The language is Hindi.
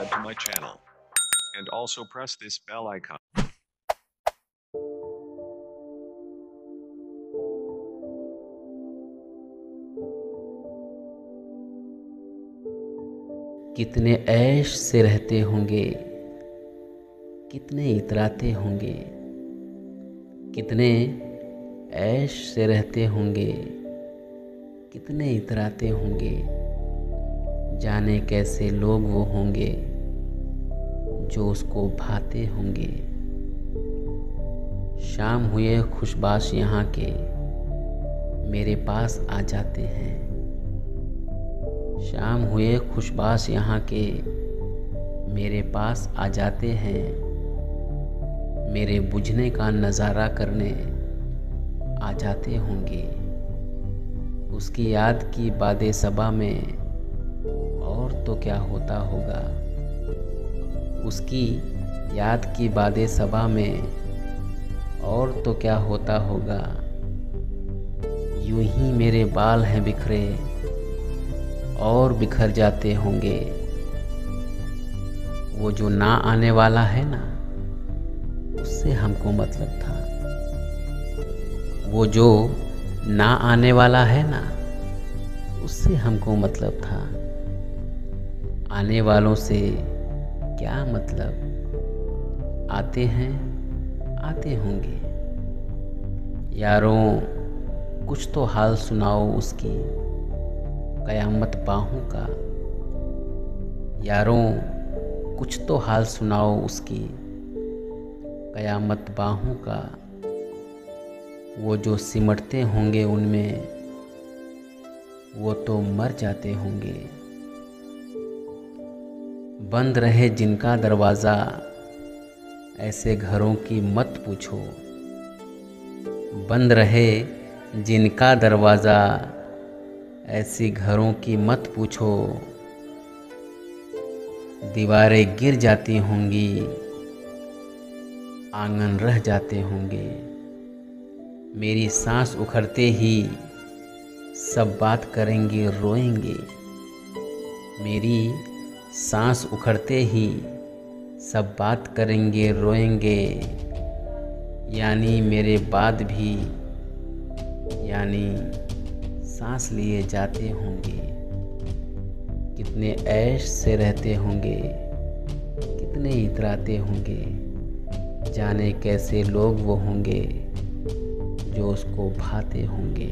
subscribe to my channel. And also press this bell icon. कितने ऐश से रहते होंगे, कितने इतराते होंगे, कितने ऐश से रहते होंगे, कितने इतराते होंगे। जाने कैसे लोग वो होंगे जो उसको भाते होंगे। शाम हुए खुशबाश यहाँ के मेरे पास आ जाते हैं। शाम हुए खुशबाश यहाँ के मेरे पास आ जाते हैं। मेरे बुझने का नज़ारा करने आ जाते होंगे। उसकी याद की बादे सबा में और तो क्या होता होगा। उसकी याद की बादे सबा में और तो क्या होता होगा। यूं ही मेरे बाल हैं बिखरे और बिखर जाते होंगे। वो जो ना आने वाला है ना, उससे हमको मतलब था। वो जो ना आने वाला है ना, उससे हमको मतलब था। आने वालों से क्या मतलब। आते हैं आते होंगे। यारों कुछ तो हाल सुनाओ उसकी कयामत बाहों का। यारों कुछ तो हाल सुनाओ उसकी कयामत बाहों का। वो जो सिमटते होंगे उनमें वो तो मर जाते होंगे। बंद रहे जिनका दरवाज़ा ऐसे घरों की मत पूछो। बंद रहे जिनका दरवाज़ा ऐसी घरों की मत पूछो। दीवारें गिर जाती होंगी, आंगन रह जाते होंगे। मेरी सांस उखड़ते ही सब बात करेंगे रोएंगे। मेरी सांस उखड़ते ही सब बात करेंगे रोएंगे। यानी मेरे बाद भी यानी सांस लिए जाते होंगे। कितने ऐश से रहते होंगे, कितने इतराते होंगे। जाने कैसे लोग वो होंगे जो उसको भाते होंगे।